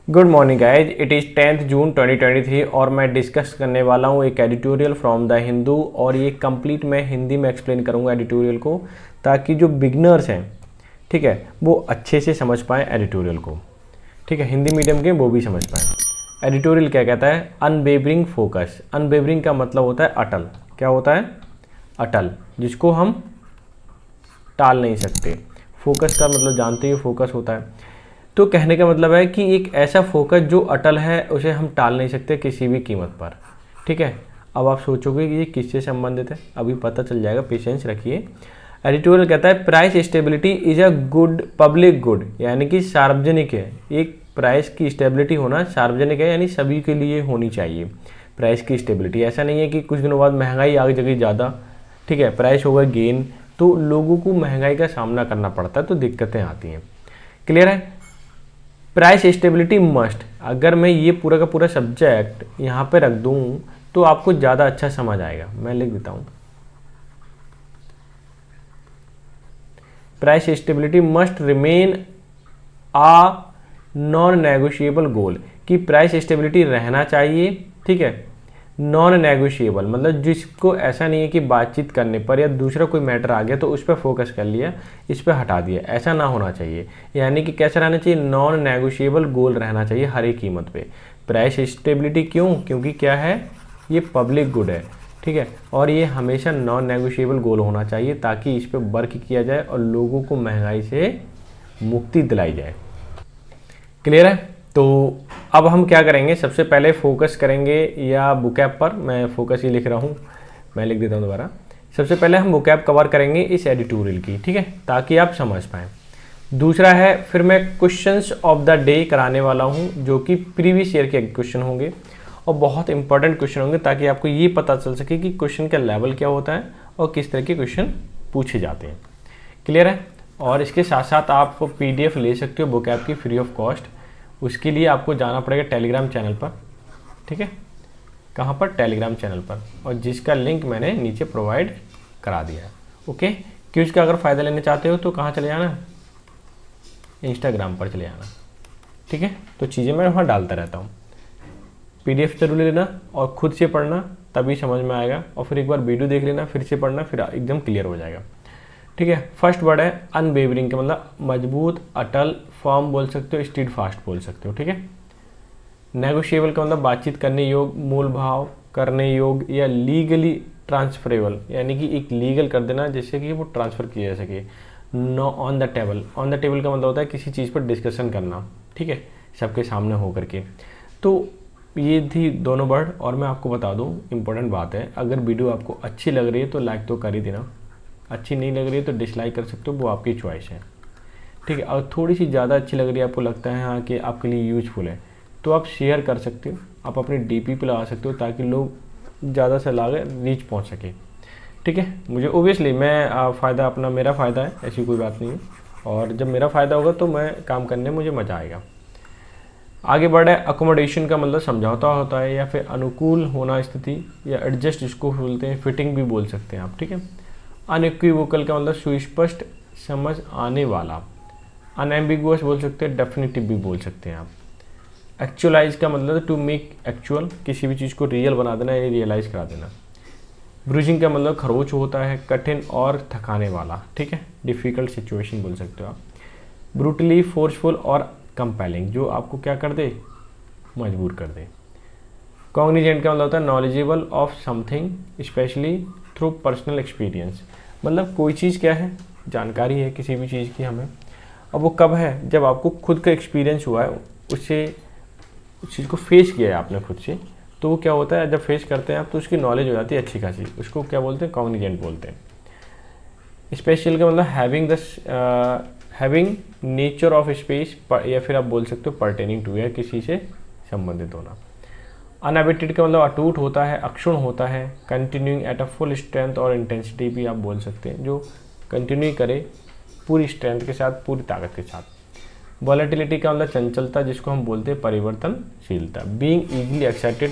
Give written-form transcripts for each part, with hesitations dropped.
Good morning guys, it is 10th जून 2023 और मैं discuss करने वाला हूँ एक एडिटोरियल फ्रॉम द हिंदू। और ये कंप्लीट मैं हिंदी में एक्सप्लेन करूँगा एडिटोरियल को, ताकि जो बिगनर्स हैं, ठीक है, वो अच्छे से समझ पाएँ एडिटोरियल को। ठीक है, हिंदी मीडियम के वो भी समझ पाएँ। एडिटोरियल क्या कहता है? Unwavering focus. अनवेवरिंग का मतलब होता है अटल। क्या होता है? अटल, जिसको हम टाल नहीं सकते। फोकस का मतलब जानते ही, फोकस होता है। तो कहने का मतलब है कि एक ऐसा फोकस जो अटल है, उसे हम टाल नहीं सकते किसी भी कीमत पर। ठीक है, अब आप सोचोगे कि ये किससे संबंधित है, अभी पता चल जाएगा, पेशेंस रखिए। एडिटोरियल कहता है price stability is a good public good, यानी कि सार्वजनिक है। एक प्राइस की स्टेबिलिटी होना सार्वजनिक है, यानी सभी के लिए होनी चाहिए। प्राइस की स्टेबिलिटी ऐसा नहीं है कि कुछ दिनों बाद महंगाई आ जाएगी ज़्यादा, ठीक है, प्राइस होगा गेन, तो लोगों को महंगाई का सामना करना पड़ता है, तो दिक्कतें आती हैं। क्लियर है? Price stability must. अगर मैं ये पूरा का पूरा सब्जेक्ट यहाँ पे रख दूँ तो आपको ज़्यादा अच्छा समझ आएगा। मैं लिख देता हूँ, प्राइस स्टेबिलिटी मस्ट रिमेन आ नॉन नेगोशिएबल गोल, कि प्राइस स्टेबिलिटी रहना चाहिए। ठीक है, नॉन नेगोशिएबल मतलब जिसको ऐसा नहीं है कि बातचीत करने पर या दूसरा कोई मैटर आ गया तो उस पर फोकस कर लिया, इस पर हटा दिया, ऐसा ना होना चाहिए। यानी कि कैसा रहना चाहिए? नॉन नेगोशिएबल गोल रहना चाहिए हर एक कीमत पे। प्राइस स्टेबिलिटी क्यों? क्योंकि क्या है, ये पब्लिक गुड है। ठीक है, और ये हमेशा नॉन नेगोशिएबल गोल होना चाहिए, ताकि इस पर वर्क किया जाए और लोगों को महंगाई से मुक्ति दिलाई जाए। क्लियर है? तो अब हम क्या करेंगे, सबसे पहले फोकस करेंगे या बुकैप पर। मैं फोकस ही लिख रहा हूँ, मैं लिख देता हूँ दोबारा। सबसे पहले हम बुकैप कवर करेंगे इस एडिटोरियल की, ठीक है, ताकि आप समझ पाएँ। दूसरा है, फिर मैं क्वेश्चंस ऑफ द डे कराने वाला हूँ, जो कि प्रीवियस ईयर के क्वेश्चन होंगे और बहुत इंपॉर्टेंट क्वेश्चन होंगे, ताकि आपको ये पता चल सके कि क्वेश्चन का लेवल क्या होता है और किस तरह के क्वेश्चन पूछे जाते हैं। क्लियर है? और इसके साथ साथ आप PDF ले सकते हो बुकैप की फ्री ऑफ कॉस्ट। उसके लिए आपको जाना पड़ेगा टेलीग्राम चैनल पर। ठीक है, कहाँ पर? टेलीग्राम चैनल पर, और जिसका लिंक मैंने नीचे प्रोवाइड करा दिया है। ओके, क्योंकि इसका अगर फ़ायदा लेना चाहते हो तो कहाँ चले जाना? इंस्टाग्राम पर चले जाना। ठीक है, तो चीज़ें मैं वहाँ डालता रहता हूँ। PDF जरूर ले लेना और खुद से पढ़ना, तभी समझ में आएगा। और फिर एक बार वीडियो देख लेना, फिर से पढ़ना, फिर एकदम क्लियर हो जाएगा। ठीक है, फर्स्ट वर्ड है अनवेवरिंग, का मतलब मजबूत, अटल, फर्म बोल सकते हो, स्टीड फास्ट बोल सकते हो। ठीक है, नेगोशिएबल का मतलब बातचीत करने योग्य, मूल भाव करने योग्य, या लीगली ट्रांसफरेबल, यानी कि एक लीगल कर देना जिससे कि वो ट्रांसफ़र किया जा सके। Know on the table. On the table का मतलब होता है किसी चीज़ पर डिस्कशन करना, ठीक है, सबके सामने हो करके। तो ये थी दोनों वर्ड। और मैं आपको बता दूं, इम्पोर्टेंट बात है, अगर वीडियो आपको अच्छी लग रही है तो लाइक तो कर ही देना, अच्छी नहीं लग रही है तो डिसलाइक कर सकते हो, वो आपकी चॉइस है। ठीक है, और थोड़ी सी ज़्यादा अच्छी लग रही है, आपको लगता है हाँ कि आपके लिए यूजफुल है, तो आप शेयर कर सकते हो, आप अपने DP पे लगा सकते हो, ताकि लोग ज़्यादा से ज़्यादा रीच पहुंच सके। ठीक है, मुझे ओबियसली मैं फ़ायदा अपना, मेरा फ़ायदा है, ऐसी कोई बात नहीं है, और जब मेरा फ़ायदा होगा तो मैं काम करने में मुझे मज़ा आएगा। आगे बढ़े, अकोमोडेशन का मतलब समझौता होता है, या फिर अनुकूल होना स्थिति, या एडजस्ट इसको बोलते हैं, फिटिंग भी बोल सकते हैं आप। ठीक है, अनइक्विवोकल का मतलब सुस्पष्ट, समझ आने वाला। अनएम्बिगुअस बोल सकते हैं, डेफिनेटिव भी बोल सकते हैं आप। एक्चुअलाइज का मतलब टू मेक एक्चुअल, किसी भी चीज़ को रियल बना देना या रियलाइज़ करा देना। ब्रूजिंग का मतलब खरोच होता है, कठिन और थकाने वाला। ठीक है, डिफ़िकल्ट सिचुएशन बोल सकते हो आप। ब्रूटली फोर्सफुल और कंपेलिंग, जो आपको क्या कर दे, मजबूर कर दे। कॉग्निजेंट का मतलब होता है knowledgeable of something specially through personal experience, मतलब कोई चीज़ क्या है, जानकारी है किसी भी चीज़ की हमें, और वो कब है, जब आपको खुद का एक्सपीरियंस हुआ है, उससे उस चीज़ को फेस किया है आपने खुद से, तो वो क्या होता है, जब फेस करते हैं आप तो उसकी नॉलेज हो जाती है अच्छी खासी, उसको क्या बोलते हैं, कॉग्निजेंट बोलते हैं। स्पेशल का मतलब हैविंग नेचर ऑफ स्पेस, या फिर आप बोल सकते हो पर्टेनिंग टू, या किसी से संबंधित होना। अनएबिटेड का मतलब अटूट होता है, अक्षुण होता है। Continuing at a full strength और इंटेंसिटी भी आप बोल सकते हैं, जो कंटिन्यू करे पूरी स्ट्रेंथ के साथ, पूरी ताकत के साथ। वॉलेटिलिटी का मतलब चंचलता, जिसको हम बोलते हैं परिवर्तनशीलता। बीइंग इजीली एक्साइटेड,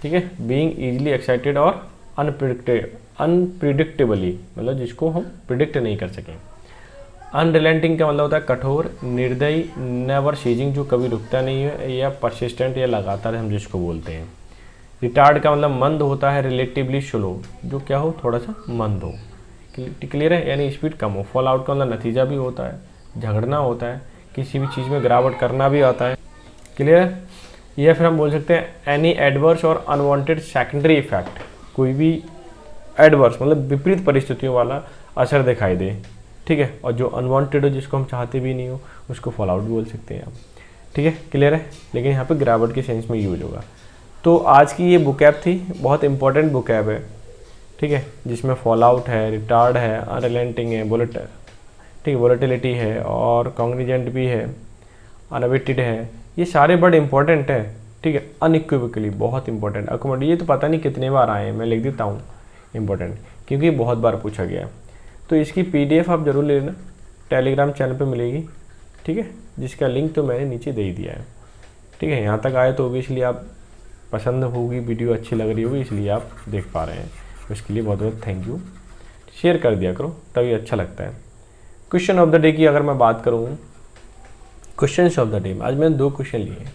ठीक है, बीइंग इजीली एक्साइटेड और अनप्रिडिक्टेबली, मतलब जिसको हम प्रिडिक्ट नहीं कर सकें। अनरिलेंटिंग का मतलब होता है कठोर, निर्दयी, नेवर सीजिंग जो कभी रुकता नहीं है, या परसिस्टेंट या लगातार हम जिसको बोलते हैं। रिटार्ड का मतलब मंद होता है, रिलेटिवली स्लो जो क्या हो थोड़ा सा मंद हो। क्लियर है, यानी स्पीड कम हो। फॉल आउट का मतलब नतीजा भी होता है, झगड़ना होता है, किसी भी चीज़ में गिरावट करना भी आता है। क्लियर है। या फिर हम बोल सकते हैं एनी एडवर्स और अनवांटेड सेकेंडरी इफेक्ट, कोई भी एडवर्स मतलब विपरीत परिस्थितियों वाला असर दिखाई दे, ठीक है। और जो अनवांटेड हो जिसको हम चाहते भी नहीं हो उसको फॉल आउट बोल सकते हैं आप, ठीक है। क्लियर है, लेकिन यहाँ पे गिरावट के सेंस में यूज होगा। तो आज की ये बुकैब थी, बहुत इंपॉर्टेंट बुकैब है, ठीक है, जिसमें फॉल आउट है, रिटार्ड है, अनरिलेंटिंग है, ठीक है, वोलेटिलिटी है और कॉग्निजेंट भी है, अनअवेटेड है, ये सारे वर्ड इंपॉर्टेंट है, ठीक है। अनइक्विवोकली बहुत इंपॉर्टेंट। अकोमोडेट ये तो पता नहीं कितने बार आए हैं, मैं लिख देता हूँ इंपॉर्टेंट क्योंकि बहुत बार पूछा गया है। तो इसकी PDF आप जरूर ले लेना, टेलीग्राम चैनल पे मिलेगी, ठीक है, जिसका लिंक तो मैंने नीचे दे ही दिया है, ठीक है। यहाँ तक आए तो ओबियसली आप पसंद होगी, वीडियो अच्छी लग रही होगी इसलिए आप देख पा रहे हैं, उसके लिए बहुत बहुत थैंक यू। शेयर कर दिया करो तभी अच्छा लगता है। क्वेश्चन ऑफ द डे की अगर मैं बात करूँ, क्वेश्चन ऑफ द डे में आज मैंने 2 क्वेश्चन लिए हैं,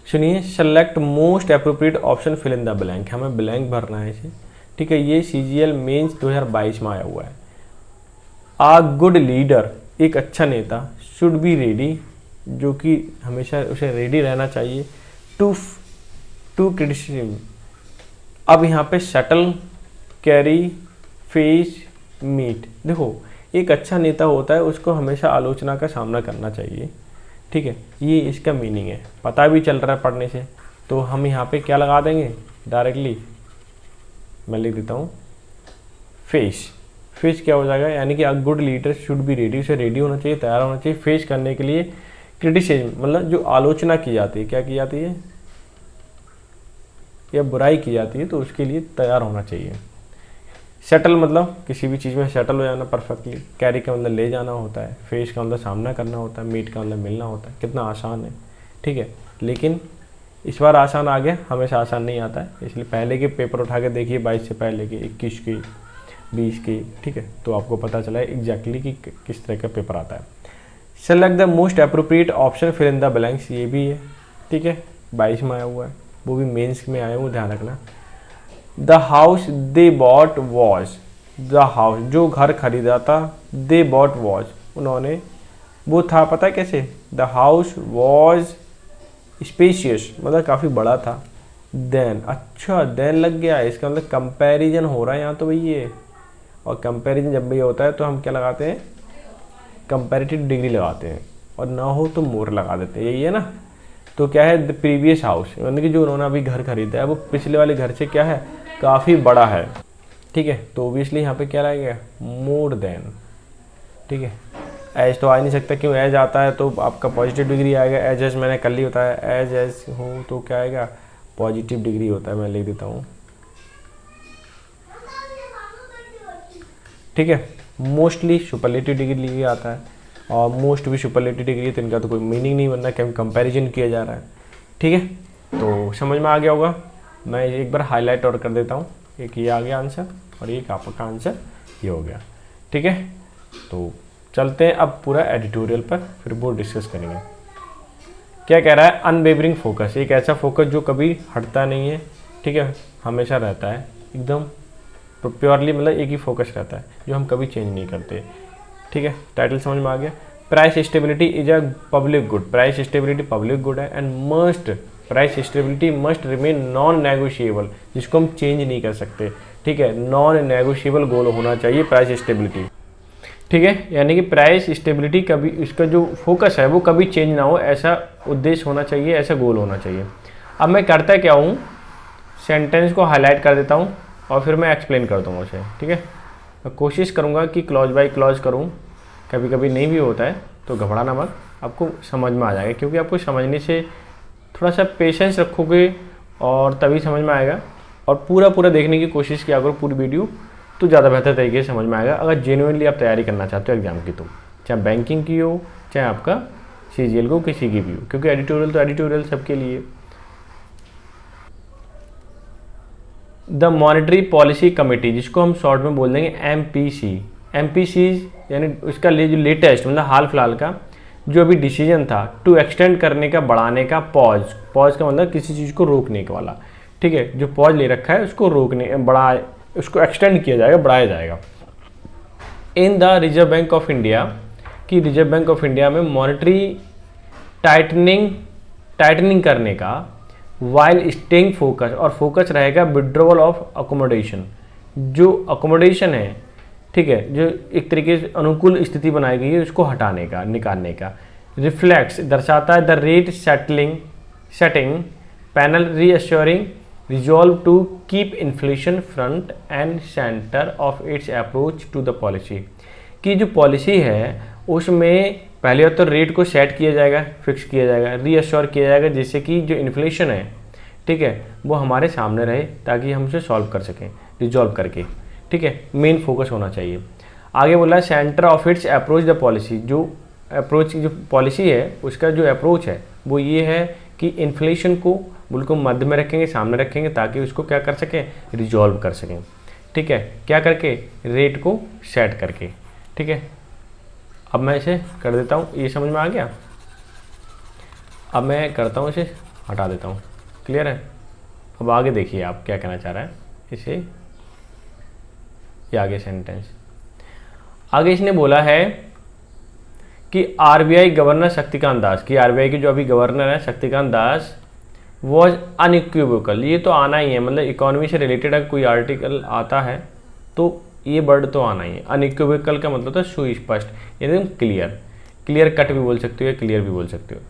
सुनिए। Select most appropriate option fill in the blank, हमें ब्लैंक भरना है इसे, ठीक है। ये CGL मेंस 2022 में आया हुआ है। आ गुड लीडर, एक अच्छा नेता, शुड बी रेडी, जो कि हमेशा उसे रेडी रहना चाहिए, टू क्रिटिसिज्म। अब यहाँ पे शटल, कैरी, फेस, मीट, देखो एक अच्छा नेता होता है उसको हमेशा आलोचना का सामना करना चाहिए, ठीक है, ये इसका मीनिंग है, पता भी चल रहा है पढ़ने से। तो हम यहाँ पे क्या लगा देंगे डायरेक्टली, मैं लिख देता हूँ फेस। फेस क्या हो जाएगा, यानी कि a good leader should be ready, उसे रेडी होना चाहिए, तैयार होना चाहिए फेस करने के लिए क्रिटिसिज्म, मतलब जो आलोचना की जाती है, क्या की जाती है या बुराई की जाती है, तो उसके लिए तैयार होना चाहिए। सेटल मतलब किसी भी चीज़ में सेटल हो जाना परफेक्टली। कैरी का मतलब ले जाना होता है, फेस का मतलब सामना करना होता है, मीट का मतलब मिलना होता है। कितना आसान है, ठीक है। लेकिन इस बार आसान आ गया, हमेशा आसान नहीं आता है, इसलिए पहले के पेपर उठा के देखिए, 22 से पहले के, 21 के, 20 के, ठीक है, तो आपको पता चला है एग्जैक्टली कि किस तरह का पेपर आता है। Select the most appropriate option fill in the blanks, ये भी है, ठीक है, 22 में आया हुआ है, वो भी मेंस में आया हुआ, ध्यान रखना। The house they bought was, the house जो घर खरीदा था, दे बॉट वॉज उन्होंने, वो था पता है कैसे, द हाउस वॉज स्पेशियस मतलब काफ़ी बड़ा था। देन, अच्छा देन लग गया, इसका मतलब कंपैरिजन हो रहा है यहाँ तो भाई ये, और कंपैरिजन जब भी होता है तो हम क्या लगाते हैं, कंपैरेटिव डिग्री लगाते हैं, और ना हो तो मोर लगा देते हैं, यही है ना। तो क्या है, द प्रीवियस हाउस यानी कि जो उन्होंने अभी घर खरीदा है वो पिछले वाले घर से क्या है, काफ़ी बड़ा है, ठीक है। तो ओबियसली यहाँ पे क्या रहेगा, मोर देन, ठीक है। एज तो आ नहीं सकता, क्यों, एज आता है तो आपका पॉजिटिव डिग्री आएगा, एज मैंने कल ही बताया, एज हो तो क्या आएगा, पॉजिटिव डिग्री होता है, मैं लिख देता हूँ, ठीक है। मोस्टली सुपरलेटिव डिग्री लिए आता है, और मोस्ट भी सुपरलेटिव डिग्री है, तो इनका तो कोई मीनिंग नहीं बनना, क्योंकि कंपैरिजन किया जा रहा है, ठीक है। तो समझ में आ गया होगा, मैं एक बार हाईलाइट और कर देता हूँ, एक ये आ गया आंसर और एक आपका आंसर ये हो गया, ठीक है। तो चलते हैं अब पूरा एडिटोरियल पर, फिर वो डिस्कस करेंगे। क्या कह रहा है, अनवेवरिंग फोकस, एक ऐसा फोकस जो कभी हटता नहीं है, ठीक है, हमेशा रहता है एकदम प्योरली, मतलब एक ही फोकस रहता है जो हम कभी चेंज नहीं करते, ठीक है। टाइटल समझ में आ गया। Price stability is a public good, price stability public good है, and must, price stability must remain non negotiable, जिसको हम चेंज नहीं कर सकते, ठीक है। नॉन नेगोशिएबल गोल होना चाहिए प्राइस स्टेबिलिटी, ठीक है, यानी कि प्राइस स्टेबिलिटी कभी, इसका जो फोकस है वो कभी चेंज ना हो, ऐसा उद्देश्य होना चाहिए, ऐसा गोल होना चाहिए। अब मैं करता क्या हूँ, सेंटेंस को हाईलाइट कर देता हूँ और फिर मैं एक्सप्लेन कर दूँगा उसे, ठीक है। मैं कोशिश करूँगा कि क्लॉज बाय क्लॉज करूँ, कभी कभी नहीं भी होता है तो घबराना मत, आपको समझ में आ जाएगा, क्योंकि आपको समझने से थोड़ा सा पेशेंस रखोगे और तभी समझ में आएगा, और पूरा देखने की कोशिश किया करो पूरी वीडियो, तो ज़्यादा बेहतर तरीके से समझ में आएगा। अगर जेन्युइनली आप तैयारी करना चाहते हो एग्जाम की, तो चाहे बैंकिंग की हो, चाहे आपका CGL को किसी की भी हो, क्योंकि एडिटोरियल तो एडिटोरियल सबके लिए। द मॉनेटरी पॉलिसी कमेटी, जिसको हम शॉर्ट में बोल देंगे MPC, एमपीसीज यानी उसका जो लेटेस्ट मतलब हाल फिलहाल का जो अभी डिसीजन था टू एक्सटेंड करने का, बढ़ाने का, पॉज का मतलब किसी चीज़ को रोकने के वाला, ठीक है, जो पॉज ले रखा है उसको रोकने उसको एक्सटेंड किया जाएगा, बढ़ाया जाएगा। In the reserve bank of India कि रिजर्व बैंक ऑफ इंडिया में मॉनेटरी टाइटनिंग करने का वाइल स्टेइंग फोकस, और फोकस रहेगा विड्रॉवल ऑफ अकोमोडेशन, जो अकोमोडेशन है, ठीक है, जो एक तरीके से अनुकूल स्थिति बनाई गई है उसको हटाने का, निकालने का। रिफ्लेक्ट्स दर्शाता है the rate setting panel reassuring resolve to keep inflation front and centre of its approach to the policy, कि जो पॉलिसी है उसमें पहले तो रेट को सेट किया जाएगा, फिक्स किया जाएगा, रीअश्योर किया जाएगा, जिससे कि जो इन्फ्लेशन है, ठीक है, वो हमारे सामने रहे ताकि हम उसे सॉल्व कर सकें, रिजॉल्व करके, ठीक है, मेन फोकस होना चाहिए। आगे बोला centre of its approach the policy, जो अप्रोच की जो पॉलिसी है उसका जो अप्रोच है वो ये है कि इन्फ्लेशन को बिल्कुल मध्य में रखेंगे, सामने रखेंगे, ताकि उसको क्या कर सकें, रिजॉल्व कर सकें, ठीक है, क्या करके, रेट को सेट करके, ठीक है। अब मैं इसे कर देता हूँ, ये समझ में आ गया। अब मैं करता हूँ, इसे हटा देता हूँ, क्लियर है। अब आगे देखिए आप क्या कहना चाह रहा है इसे, ये आगे सेंटेंस आगे इसने बोला है कि आरबीआई गवर्नर शक्तिकांत दास, की आरबीआई के जो अभी गवर्नर है शक्तिकांत दास वॉज अनइक्विवोकल, ये तो आना ही है, मतलब इकोनॉमी से रिलेटेड अगर कोई आर्टिकल आता है तो ये वर्ड तो आना ही है। अनइक्विवोकल का मतलब था सुस्पष्ट, एकदम क्लियर कट भी बोल सकते हो या क्लियर भी बोल सकते हो।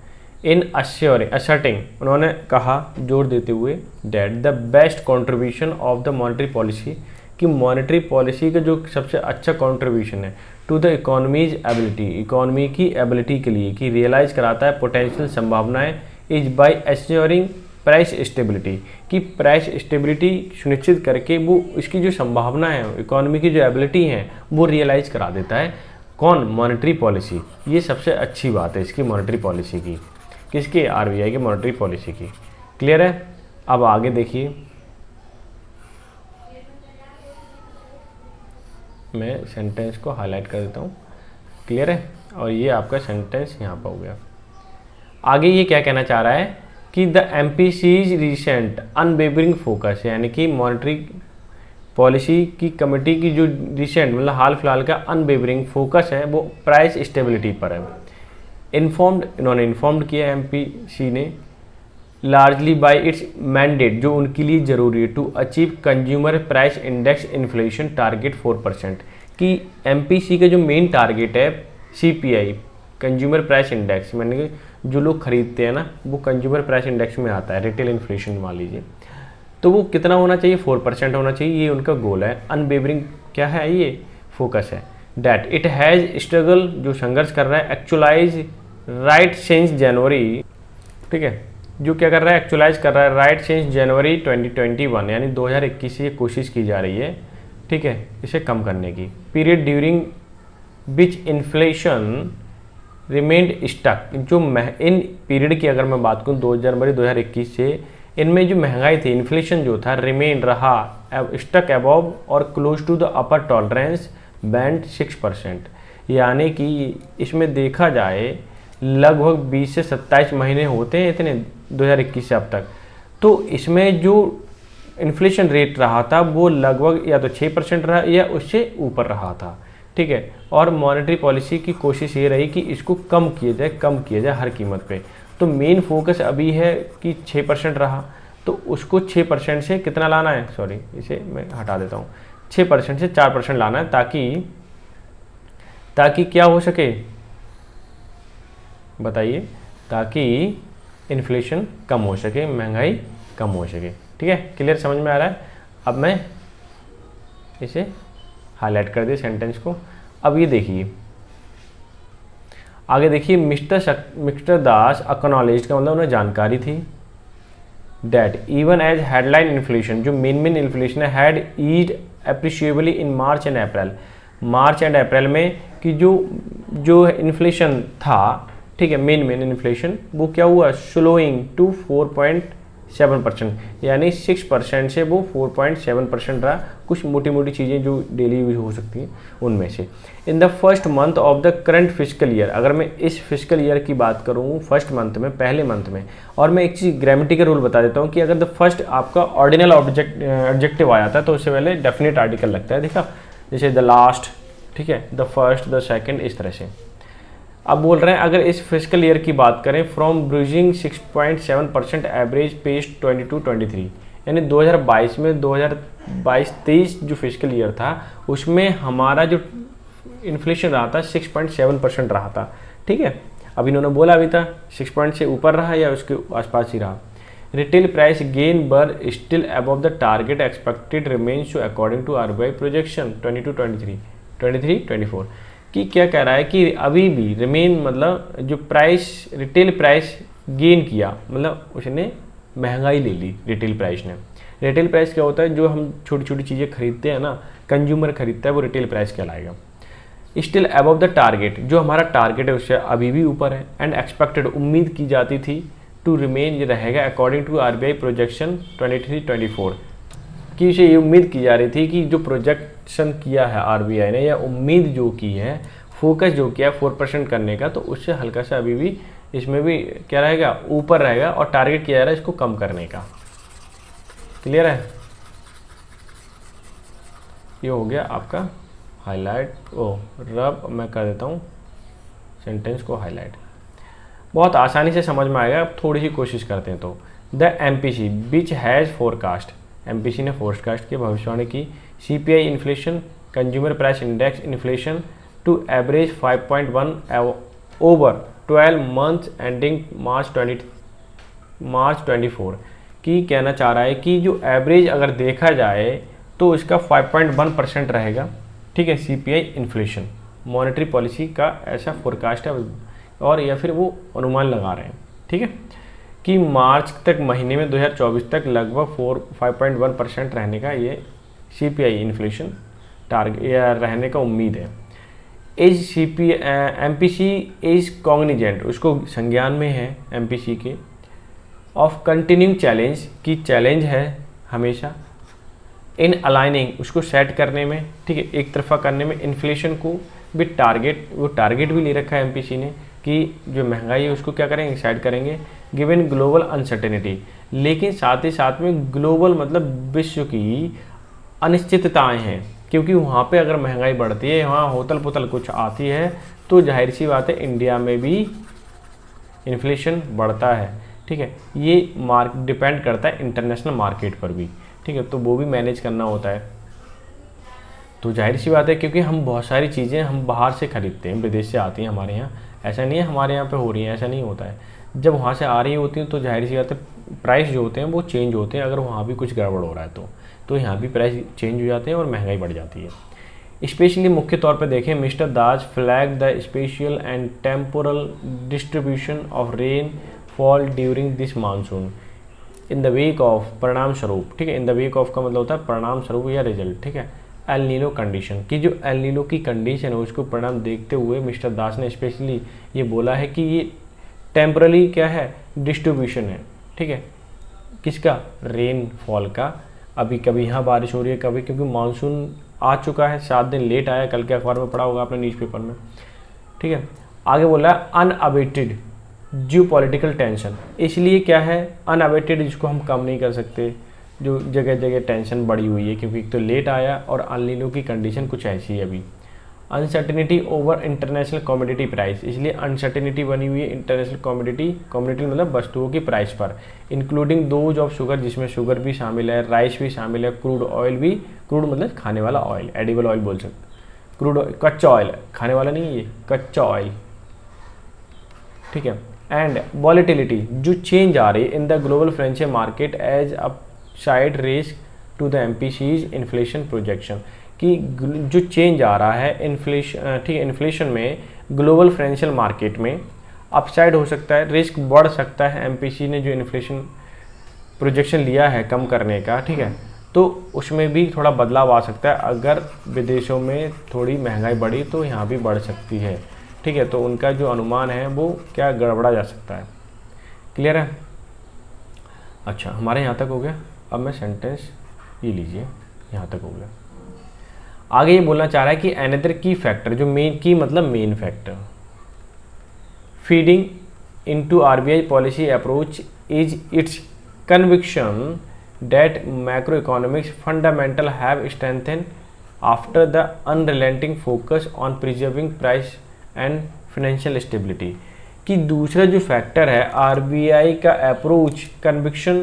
इन असर्टिंग उन्होंने कहा, जोर देते हुए, that the best contribution of the monetary policy, कि मॉनेटरी पॉलिसी का जो सबसे अच्छा कॉन्ट्रीब्यूशन है to the economy's ability, economy की एबिलिटी के लिए, कि रियलाइज़ कराता है पोटेंशियल संभावनाएं, is by assuring price stability, कि प्राइस स्टेबिलिटी सुनिश्चित करके वो इसकी जो संभावना है, इकोनॉमी की जो एबिलिटी है वो रियलाइज़ करा देता है। कौन, मॉनेटरी पॉलिसी, ये सबसे अच्छी बात है इसकी मॉनेटरी पॉलिसी की, किसकी, आरबीआई की मॉनेटरी पॉलिसी की, क्लियर है। अब आगे देखिए, मैं सेंटेंस को हाईलाइट कर देता हूँ, क्लियर है, और ये आपका सेंटेंस यहाँ पर हो गया। आगे ये क्या कहना चाह रहा है कि द एमपीसीज रिसेंट अनवेवरिंग फोकस, यानी कि मॉनेटरी पॉलिसी की कमेटी की जो रिसेंट मतलब हाल फिलहाल का अनवेवरिंग फोकस है वो प्राइस स्टेबिलिटी पर है। इन्होंने इन्फॉर्म्ड किया एमपीसी ने, लार्जली बाय इट्स मैंडेट, जो उनके लिए ज़रूरी है, to achieve consumer price index inflation target 4%, कि एमपीसी का जो मेन टारगेट है सीपीआई, कंज्यूमर प्राइस इंडेक्स, यानी कि जो लोग खरीदते हैं ना वो कंज्यूमर प्राइस इंडेक्स में आता है, रिटेल इन्फ्लेशन मान लीजिए, तो वो कितना होना चाहिए, 4% होना चाहिए, ये उनका गोल है। अनवेवरिंग क्या है, ये फोकस है। डैट इट हैज़ स्ट्रगल, जो संघर्ष कर रहा है, एक्चुअलाइज राइट सिंस जनवरी, ठीक है, जो क्या कर रहा है, एक्चुअलाइज कर रहा है राइट सिंस जनवरी 2021, यानी 2021 से ये कोशिश की जा रही है, ठीक है, इसे कम करने की। Period during which inflation remained stuck, जो इन पीरियड की अगर मैं बात करूँ 2 जनवरी 2021 से, इनमें जो महंगाई थी, इन्फ्लेशन जो था, रिमेन रहा स्टक अबव और close to the upper tolerance band 6%, यानी कि इसमें देखा जाए लगभग 20 से 27 महीने होते हैं इतने 2021 से अब तक, तो इसमें जो इन्फ्लेशन रेट रहा था वो लगभग या तो 6% रहा या उससे ऊपर रहा था, ठीक है। और मॉनेटरी पॉलिसी की कोशिश ये रही कि इसको कम किया जाए हर कीमत पे। तो मेन फोकस अभी है कि 6% रहा, तो उसको 6% से कितना लाना है, सॉरी इसे मैं हटा देता हूँ, 6% से 4% लाना है, ताकि क्या हो सके बताइए, ताकि इन्फ्लेशन कम हो सके, महंगाई कम हो सके, ठीक है, क्लियर, समझ में आ रहा है। अब मैं इसे हाईलाइट कर दिया सेंटेंस को। अब ये देखिए आगे देखिए, मिस्टर दास एक्नॉलेज्ड का मतलब उन्हें जानकारी थी, that even as headline inflation, जो मेन इन्फ्लेशन है, had eased appreciably in March and April में, कि जो इन्फ्लेशन था, ठीक है, मेन इन्फ्लेशन वो क्या हुआ, स्लोइंग टू 7%, यानी 6% से वो 4.7% रहा। कुछ मोटी मोटी चीज़ें जो डेली यूज हो सकती हैं उनमें से। In the first month of the current physical year, अगर मैं इस फिजिकल ईयर की बात करूँ फर्स्ट मंथ में, पहले मंथ में, और मैं एक चीज़ ग्रामेटिकल रूल बता देता हूँ कि अगर द फर्स्ट आपका ऑर्डिनल ऑब्जेक्टिव आ जाता है तो उससे पहले डेफिनेट आर्टिकल लगता है, देखा, जैसे द लास्ट, ठीक है, द फर्स्ट, द सेकेंड, इस तरह से। अब बोल रहे हैं अगर इस फिजिकल ईयर की बात करें, फ्रॉम ब्रूजिंग 6.7% एवरेज पेज 22-23, यानी 2022 में 2022-23 जो फिजिकल ईयर था उसमें हमारा जो इन्फ्लेशन रहा था 6.7% रहा था, ठीक है। अब इन्होंने बोला अभी था 6 से ऊपर रहा या उसके आसपास ही रहा। रिटेल प्राइस गेन बर still above the target expected remains to according to RBI projection 22-23 कि क्या कह रहा है कि अभी भी रिमेन, मतलब जो प्राइस, रिटेल प्राइस गेन किया, मतलब उसने महंगाई ले ली रिटेल प्राइस ने। रिटेल प्राइस क्या होता है, जो हम छोटी छोटी चीज़ें खरीदते हैं ना, कंज्यूमर खरीदता है, वो रिटेल प्राइस कहलाएगा। स्टिल अबव द टारगेट, जो हमारा टारगेट है उससे अभी भी ऊपर है। एंड एक्सपेक्टेड, उम्मीद की जाती थी, टू रिमेन, ये रहेगा अकॉर्डिंग टू आरबीआई प्रोजेक्शन 23-24, कि उसे ये उम्मीद की जा रही थी कि जो प्रोजेक्शन किया है आरबीआई ने, या उम्मीद जो की है, फोकस जो किया 4% करने का, तो उससे हल्का सा अभी भी इसमें भी क्या रहेगा, ऊपर रहेगा, और टारगेट किया जा रहा है इसको कम करने का। क्लियर है? ये हो गया आपका हाईलाइट, रब मैं कर देता हूँ सेंटेंस को हाईलाइट, बहुत आसानी से समझ में आएगा। अब थोड़ी सी कोशिश करते हैं तो, the MPC which has forecast, MPC ने फोरकास्ट की, भविष्यवाणी की, CPI inflation, consumer price index inflation to average 5.1 over 12 months ending March 24, की कहना चाह रहा है कि जो एवरेज अगर देखा जाए तो इसका 5.1% रहेगा, ठीक है, सीपीआई इन्फ्लेशन। मॉनेटरी पॉलिसी का ऐसा फोरकास्ट है, और या फिर वो अनुमान लगा रहे हैं, ठीक है, कि मार्च तक, महीने में 2024 तक लगभग 5.1% रहने का ये सीपीआई इन्फ्लेशन टारगेट या रहने का उम्मीद है। एज एमपीसी इज कॉग्निजेंट, उसको संज्ञान में है एमपीसी के, ऑफ कंटिन्यूइंग चैलेंज, की चैलेंज है हमेशा, इन अलाइनिंग, उसको सेट करने में, ठीक है, एक तरफा करने में, इन्फ्लेशन को विद टारगेट, वो टारगेट भी ले रखा है एमपीसी ने कि जो महंगाई है उसको क्या करेंगे, सेट करेंगे, गिवन ग्लोबल अनसर्टेनिटी, लेकिन साथ ही साथ में ग्लोबल मतलब विश्व की अनिश्चितताएं हैं, क्योंकि वहाँ पे अगर महंगाई बढ़ती है, वहाँ होतल पुतल कुछ आती है, तो जाहिर सी बात है इंडिया में भी इन्फ्लेशन बढ़ता है, ठीक है। ये डिपेंड करता है इंटरनेशनल मार्केट पर भी, ठीक है, तो वो भी मैनेज करना होता है। तो जाहिर सी बात है, क्योंकि हम बहुत सारी चीज़ें हम बाहर से खरीदते हैं, विदेश से आती हैं हमारे यहाँ, ऐसा नहीं है हमारे यहाँ पे हो रही है, ऐसा नहीं होता है। जब वहाँ से आ रही होती हैं तो जाहिर सी बात है प्राइस जो होते हैं वो चेंज होते हैं, अगर वहाँ भी कुछ गड़बड़ हो रहा है तो यहाँ भी प्राइस चेंज हो जाते हैं और महंगाई बढ़ जाती है। स्पेशली मुख्य तौर पर देखें, mister Das flag the special and temporal distribution of rain fall during this monsoon in the wake of, परिणाम स्वरूप, ठीक है, इन द वेक ऑफ का मतलब होता है परिणाम स्वरूप या रिजल्ट, ठीक है, एल नीनो कंडीशन की, जो एल नीनो की कंडीशन है उसको परिणाम देखते हुए मिस्टर दास ने स्पेशली ये बोला है कि ये टेम्परली क्या है, डिस्ट्रीब्यूशन है, ठीक है, किसका, रेन फॉल का। अभी कभी यहाँ बारिश हो रही है, कभी, क्योंकि मानसून आ चुका है, 7 दिन लेट आया, कल के अखबार में पढ़ा होगा आपने न्यूज़पेपर में, ठीक है। आगे बोला है अनअबेटेड जियो पॉलिटिकल टेंशन, इसलिए क्या है अनअबेटेड, जिसको हम कम नहीं कर सकते, जो जगह जगह टेंशन बढ़ी हुई है, क्योंकि एक तो लेट आया और एल नीनो की कंडीशन कुछ ऐसी है अभी। Uncertainty over international commodity price, इसलिए अनसर्टेनिटी बनी हुई है इंटरनेशनल कमोडिटी मतलब वस्तुओं की प्राइस पर, इंक्लूडिंग दोज ऑफ शुगर, जिसमें शुगर भी शामिल है, राइस भी शामिल है, क्रूड ऑयल भी, क्रूड मतलब खाने वाला ऑयल, एडिबल ऑयल बोल सकते, क्रूड कच्चा ऑयल, खाने वाला नहीं है ये, कच्चा ऑयल, ठीक है। एंड वॉलेटिलिटी, जो चेंज आ रही है in the global financial market as a side risk to the MPC's inflation projection, कि जो चेंज आ रहा है इन्फ्लेशन, ठीक है, इन्फ्लेशन में ग्लोबल फाइनेंशियल मार्केट में अपसाइड हो सकता है, रिस्क बढ़ सकता है, एमपीसी ने जो इन्फ्लेशन प्रोजेक्शन लिया है कम करने का, ठीक है, तो उसमें भी थोड़ा बदलाव आ सकता है। अगर विदेशों में थोड़ी महंगाई बढ़ी तो यहाँ भी बढ़ सकती है, ठीक है, तो उनका जो अनुमान है वो क्या गड़बड़ा जा सकता है। क्लियर है? अच्छा, हमारे यहाँ तक हो गया। अब मैं सेंटेंस ये लीजिए, यहाँ तक हो गया। आगे ये बोलना चाह रहा है कि अनदर की फैक्टर, जो मेन की मतलब main factor feeding into RBI policy approach is it's conviction that macroeconomics fundamental have strengthened after the unrelenting focus on preserving price and financial stability। कि दूसरा जो फैक्टर है आरबीआई का अप्रोच, कन्विक्शन,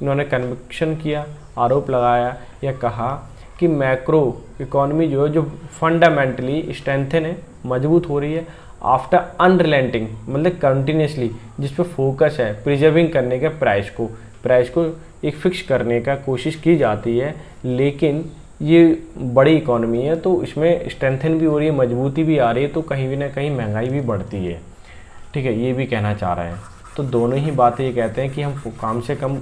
इन्होंने conviction किया, आरोप लगाया या कहा कि मैक्रो इकोनॉमी जो है जो फंडामेंटली स्ट्रेंथन है, मजबूत हो रही है, आफ्टर अनरिलेंटिंग मतलब कंटिन्यूसली, जिस पर फोकस है प्रिजर्विंग करने के प्राइस को एक फिक्स करने का कोशिश की जाती है। लेकिन ये बड़ी इकोनॉमी है तो इसमें स्ट्रेंथन भी हो रही है, मजबूती भी आ रही है, तो कहीं भी ना कहीं महंगाई भी बढ़ती है। ठीक है, ये भी कहना चाह रहे हैं। तो दोनों ही बातें ये कहते हैं कि हम कम से कम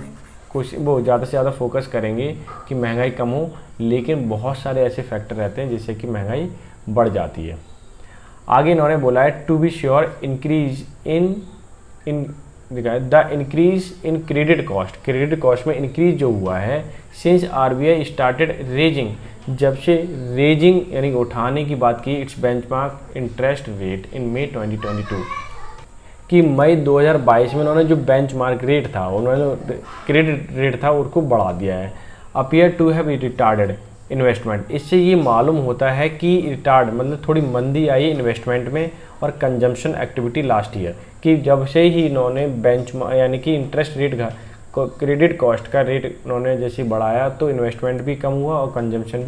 वो ज़्यादा से ज़्यादा फोकस करेंगे कि महंगाई कम हो, लेकिन बहुत सारे ऐसे फैक्टर रहते हैं जिससे कि महंगाई बढ़ जाती है। आगे इन्होंने बोला है to be sure increase the increase in credit cost में इंक्रीज जो हुआ है सिंस आरबीआई स्टार्टेड रेजिंग, जब से रेजिंग यानी उठाने की बात की it's benchmark interest rate in May 2022, कि मई 2022 में उन्होंने जो बेंचमार्क रेट था, उन्होंने क्रेडिट रेट था उसको बढ़ा दिया है। Appear to have retarded investment, इससे ये मालूम होता है कि रिटार्ड मतलब थोड़ी मंदी आई इन्वेस्टमेंट में और कंजम्पशन एक्टिविटी लास्ट ईयर, कि जब से ही इन्होंने यानी कि इंटरेस्ट रेट का क्रेडिट कॉस्ट का रेट इन्होंने जैसे बढ़ाया तो इन्वेस्टमेंट भी कम हुआ और कंजम्पशन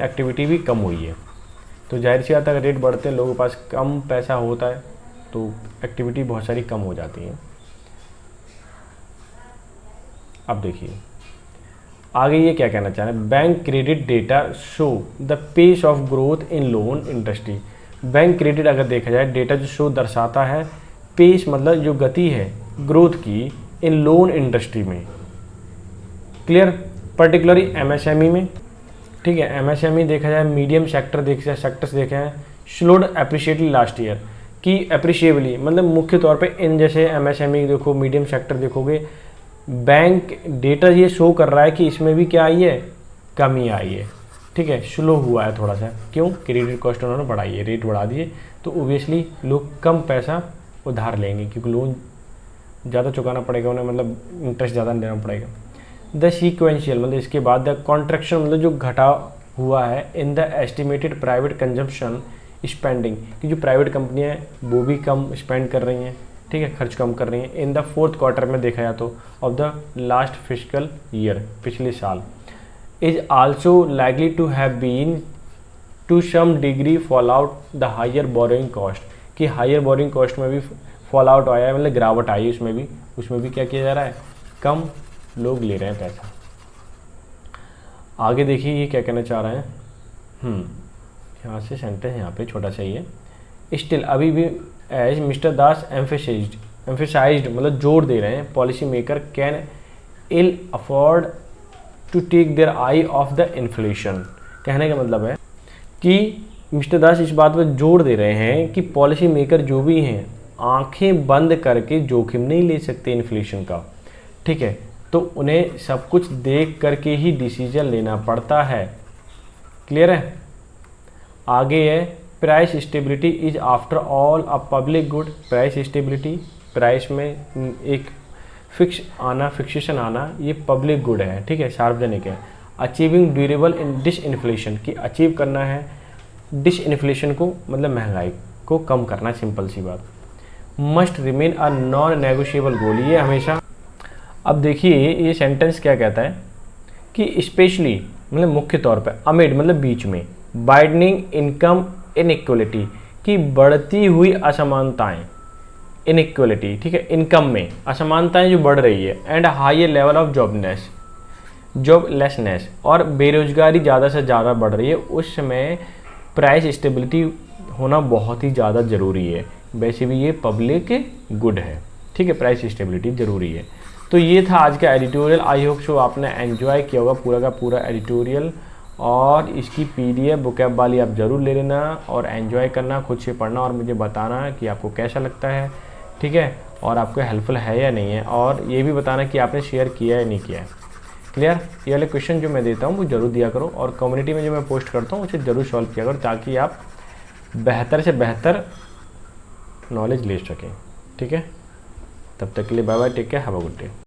एक्टिविटी भी कम हुई है। तो जाहिर सी बात है, अगर रेट बढ़ते हैं, लोगों के पास कम पैसा होता है तो एक्टिविटी बहुत सारी कम हो जाती है। अब देखिए आगे ये क्या कहना चाह रहे हैं, bank credit data show the pace of growth in loan industry. Bank credit अगर देखा जाए डेटा जो शो दर्शाता है पेस मतलब जो गति है ग्रोथ की इन लोन इंडस्ट्री में, क्लियर, पर्टिकुलरली एमएसएमई में। ठीक है, एमएसएमई देखा जाए, मीडियम सेक्टर सेक्टर्स देखे हैं, स्लोड अप्रिशिएटली लास्ट ईयर, कि अप्रिशिएबली मतलब मुख्य तौर पे इन जैसे एमएसएमई देखो, मीडियम सेक्टर देखोगे, बैंक डेटा ये शो कर रहा है कि इसमें भी क्या आई है, कमी आई है। ठीक है, स्लो हुआ है थोड़ा सा, क्यों, क्रेडिट कॉस्ट उन्होंने बढ़ाई है, रेट बढ़ा दिए, तो ओबियसली लोग कम पैसा उधार लेंगे क्योंकि लोन ज़्यादा चुकाना पड़ेगा उन्हें, मतलब इंटरेस्ट ज़्यादा देना पड़ेगा। द सीक्वेंशियल मतलब इसके बाद द कॉन्ट्रैक्शन मतलब जो घटा हुआ है in the estimated private consumption spending, कि जो प्राइवेट कंपनियाँ हैं वो भी कम स्पेंड कर रही हैं, ठीक है, खर्च कम कर रही हैं इन द फोर्थ क्वार्टर में देखा जाए तो of the last physical year, पिछले साल, is also likely to have been to some degree fall out the higher borrowing cost, कि हायर बोरोइंग कॉस्ट में भी फॉल आउट आया है, मतलब गिरावट आई है, उसमें भी क्या किया जा रहा है, कम लोग ले रहे हैं पैसा। आगे देखिए ये क्या कहना चाह रहे हैं, यहाँ से सेंटेंस यहाँ पे छोटा सा ही है, स्टिल अभी भी एज मिस्टर दास एम्फेसाइज्ड मतलब जोर दे रहे हैं, policy maker can ill afford to take their eye off the inflation. कहने का मतलब है कि मिस्टर दास इस बात पर जोर दे रहे हैं कि पॉलिसी मेकर जो भी हैं आंखें बंद करके जोखिम नहीं ले सकते इन्फ्लेशन का। ठीक है, तो उन्हें सब कुछ देख करके ही डिसीजन लेना पड़ता है। क्लियर है। आगे है price stability is after all a public good. Price stability, price में एक फिक्सेशन आना ये पब्लिक गुड है, ठीक है, सार्वजनिक है। अचीविंग ड्यूरेबल इन डिस इन्फ्लेशन, की अचीव करना है डिस इन्फ्लेशन को, मतलब महंगाई को कम करना, सिंपल सी बात। Must remain a non negotiable goal, ये हमेशा। अब देखिए ये सेंटेंस क्या कहता है कि स्पेशली मतलब मुख्य तौर पर, अमिड मतलब बीच में, वाइडनिंग इनकम इनइक्वलिटी, की बढ़ती हुई असमानताएं, इनइक्वलिटी, ठीक है, इनकम में असमानताएं जो बढ़ रही है, and higher level of joblessness, और बेरोजगारी ज़्यादा से ज़्यादा बढ़ रही है, उस समय प्राइस स्टेबिलिटी होना बहुत ही ज़्यादा ज़रूरी है। वैसे भी ये पब्लिक गुड है, ठीक है, प्राइस स्टेबिलिटी ज़रूरी है। तो ये था आज का एडिटोरियल। आई होप सो आपने एंजॉय किया होगा पूरा का पूरा एडिटोरियल, और इसकी पीडीएफ बुकैब वाली आप ज़रूर ले लेना और एंजॉय करना, खुद से पढ़ना और मुझे बताना कि आपको कैसा लगता है, ठीक है। और आपको हेल्पफुल है या नहीं है, और ये भी बताना कि आपने शेयर किया या नहीं किया है। क्लियर? ये वाले क्वेश्चन जो मैं देता हूँ वो ज़रूर दिया करो, और कम्युनिटी में जो मैं पोस्ट करता हूँ उसे ज़रूर सॉल्व किया करो, ताकि आप बेहतर से बेहतर नॉलेज ले सकें। ठीक है, तब तक के लिए bye bye, take care, have a good day.